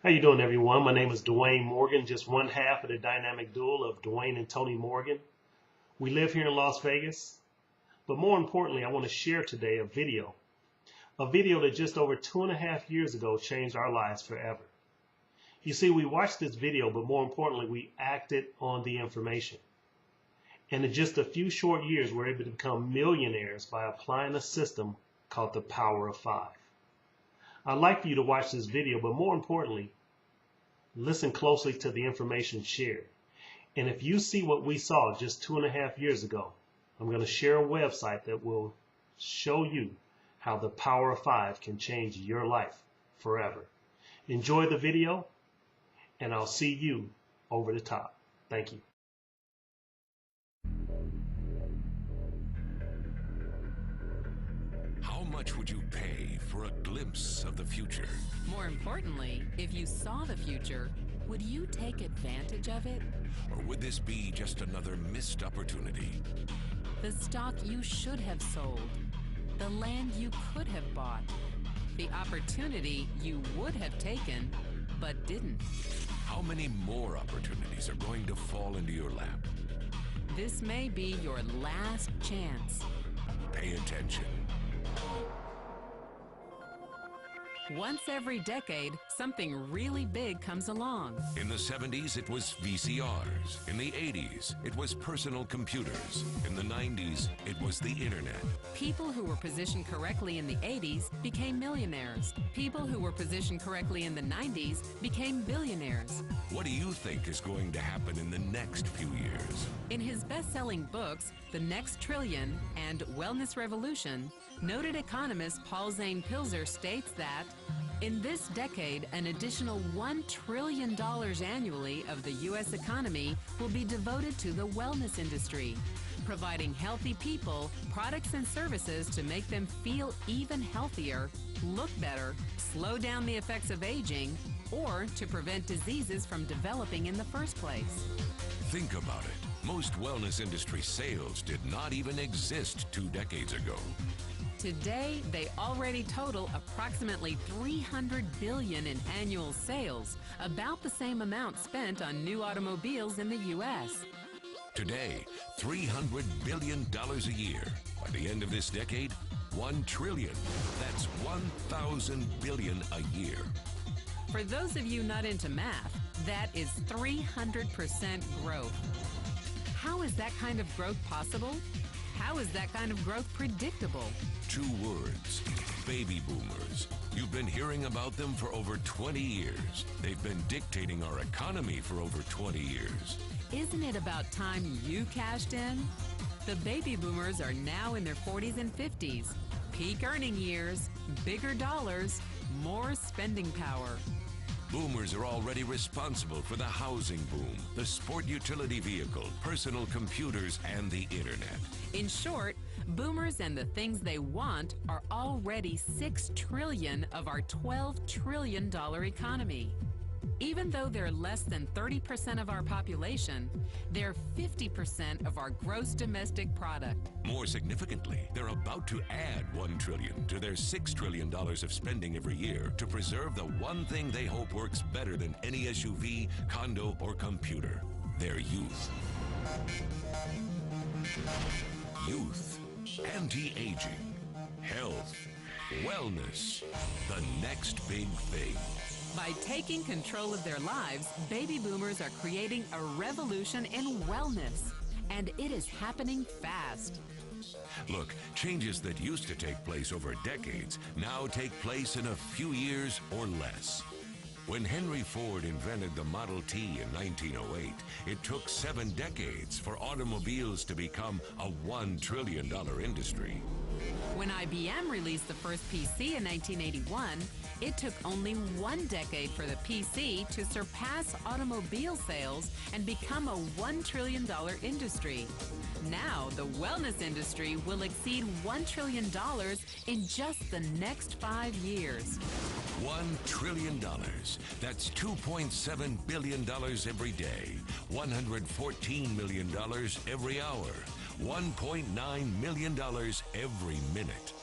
How you doing, everyone? My name is Dwayne Morgan, just one half of the dynamic duo of Dwayne and Tony Morgan. We live here in Las Vegas, but more importantly, I want to share today a video that just over 2.5 years ago changed our lives forever. You see, we watched this video, but more importantly, we acted on the information. And in just a few short years, we're able to become millionaires by applying a system called the Power of Five. I'd like for you to watch this video, but more importantly, listen closely to the information shared. And if you see what we saw just 2.5 years ago, I'm going to share a website that will show you how the Power of Five can change your life forever. Enjoy the video, and I'll see you over the top. Thank you. How much would you pay for a glimpse of the future? More importantly, if you saw the future, would you take advantage of it? Or would this be just another missed opportunity? The stock you should have sold, the land you could have bought, the opportunity you would have taken, but didn't. How many more opportunities are going to fall into your lap? This may be your last chance. Pay attention. Once every decade, something really big comes along. In the 70s, it was VCRs. In the 80s, it was personal computers. In the 90s, it was the internet. People who were positioned correctly in the 80s became millionaires. People who were positioned correctly in the 90s became billionaires. What do you think is going to happen in the next few years? In his best-selling books, The Next Trillion and Wellness Revolution, noted economist Paul Zane Pilzer states that in this decade, an additional $1 trillion annually of the U.S. economy will be devoted to the wellness industry, providing healthy people products and services to make them feel even healthier, look better, slow down the effects of aging, or to prevent diseases from developing in the first place. Think about it. Most wellness industry sales did not even exist 2 decades ago. Today, they already total approximately $300 billion in annual sales, about the same amount spent on new automobiles in the U.S. Today, $300 billion a year. By the end of this decade, $1 trillion. That's 1,000 billion a year. For those of you not into math, that is 300% growth. How is that kind of growth possible? How is that kind of growth predictable? 2 words, baby boomers. You've been hearing about them for over 20 years. They've been dictating our economy for over 20 years. Isn't it about time you cashed in? The baby boomers are now in their 40s and 50s. Peak earning years, bigger dollars, more spending power. Boomers are already responsible for the housing boom, the sport utility vehicle, personal computers, and the internet. In short, boomers and the things they want are already $6 trillion of our $12 trillion economy. Even though they're less than 30% of our population, they're 50% of our gross domestic product. More significantly, they're about to add $1 trillion to their $6 trillion of spending every year to preserve the one thing they hope works better than any SUV, condo, or computer: their youth. Youth, anti-aging, health, wellness, the next big thing. By taking control of their lives, baby boomers are creating a revolution in wellness. And it is happening fast. Look, changes that used to take place over decades now take place in a few years or less. When Henry Ford invented the Model T in 1908, it took 7 decades for automobiles to become a $1 trillion industry. When IBM released the first PC in 1981, it took only 1 decade for the PC to surpass automobile sales and become a $1 trillion industry. Now, the wellness industry will exceed $1 trillion in just the next 5 years. $1 trillion. That's $2.7 billion every day, $114 million every hour, $1.9 million every minute.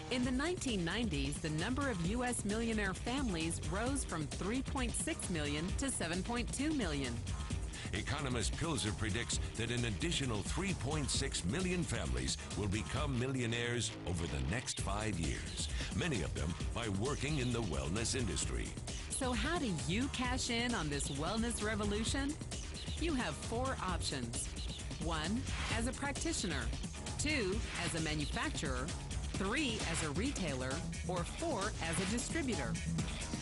In the 1990s, the number of U.S. millionaire families rose from 3.6 million to 7.2 million. Economist Pilzer predicts that an additional 3.6 million families will become millionaires over the next 5 years, many of them by working in the wellness industry. So how do you cash in on this wellness revolution? You have 4 options. 1, as a practitioner. 2, as a manufacturer. 3, as a retailer. Or 4, as a distributor.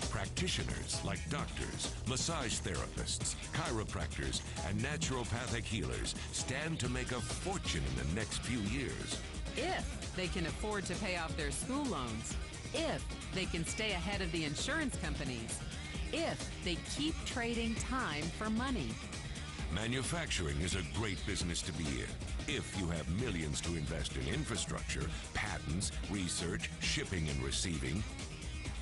Practitioners like doctors, massage therapists, chiropractors, and naturopathic healers stand to make a fortune in the next few years. If they can afford to pay off their school loans. If they can stay ahead of the insurance companies. If they keep trading time for money. Manufacturing is a great business to be in if you have millions to invest in infrastructure, patents, research, shipping and receiving.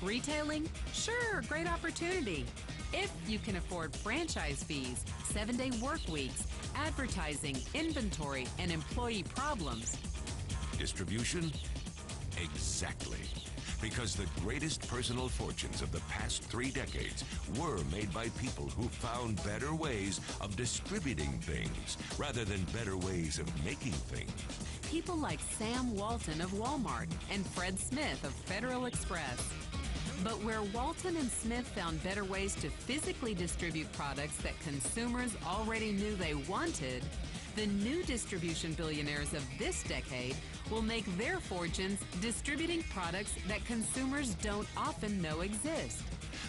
Retailing? Sure, great opportunity. If you can afford franchise fees, 7-day work weeks, advertising, inventory, and employee problems. Distribution? Exactly. Because the greatest personal fortunes of the past 3 decades were made by people who found better ways of distributing things rather than better ways of making things. People like Sam Walton of Walmart and Fred Smith of Federal Express. But where Walton and Smith found better ways to physically distribute products that consumers already knew they wanted, the new distribution billionaires of this decade will make their fortunes distributing products that consumers don't often know exist.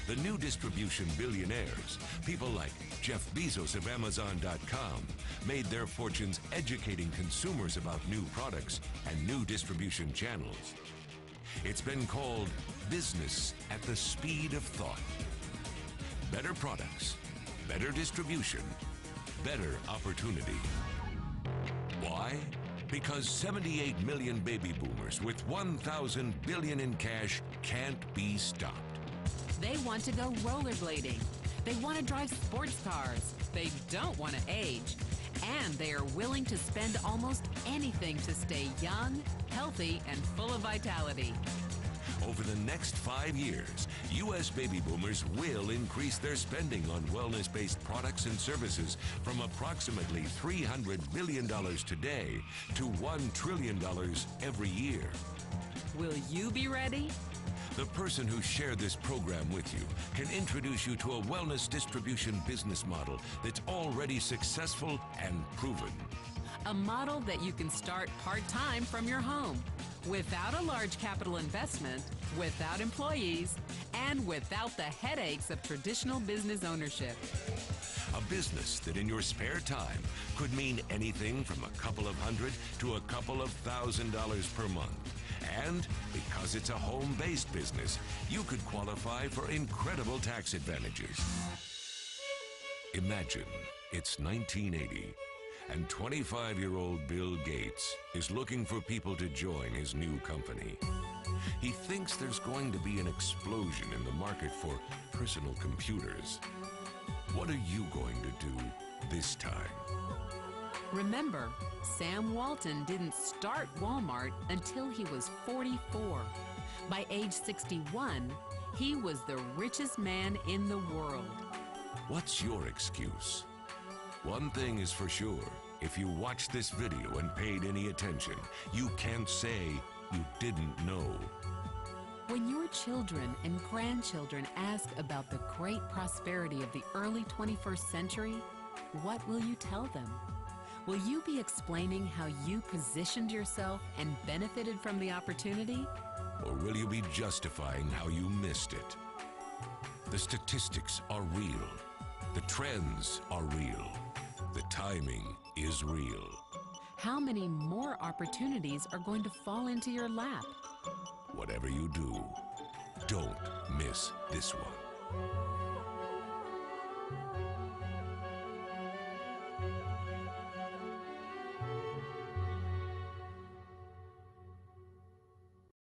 The new distribution billionaires, people like Jeff Bezos of Amazon.com, made their fortunes educating consumers about new products and new distribution channels. It's been called business at the speed of thought. Better products, better distribution, better opportunity. Why? Because 78 million baby boomers with 1,000 billion in cash can't be stopped. They want to go rollerblading. They want to drive sports cars. They don't want to age. And they are willing to spend almost anything to stay young, healthy, and full of vitality. Over the next 5 years, U.S. baby boomers will increase their spending on wellness-based products and services from approximately $300 billion today to $1 trillion every year. Will you be ready? The person who shared this program with you can introduce you to a wellness distribution business model that's already successful and proven. A model that you can start part-time from your home, without a large capital investment, without employees, and without the headaches of traditional business ownership. A business that in your spare time could mean anything from a couple of hundred to a couple of $1,000s per month. And because it's a home-based business, you could qualify for incredible tax advantages. Imagine it's 1980. And 25-year-old Bill Gates is looking for people to join his new company. He thinks there's going to be an explosion in the market for personal computers. What are you going to do this time? Remember, Sam Walton didn't start Walmart until he was 44. By age 61, he was the richest man in the world. What's your excuse? One thing is for sure, if you watched this video and paid any attention, you can't say you didn't know. When your children and grandchildren ask about the great prosperity of the early 21st century, what will you tell them? Will you be explaining how you positioned yourself and benefited from the opportunity? Or will you be justifying how you missed it? The statistics are real. The trends are real. The timing is real. How many more opportunities are going to fall into your lap? Whatever you do, don't miss this one.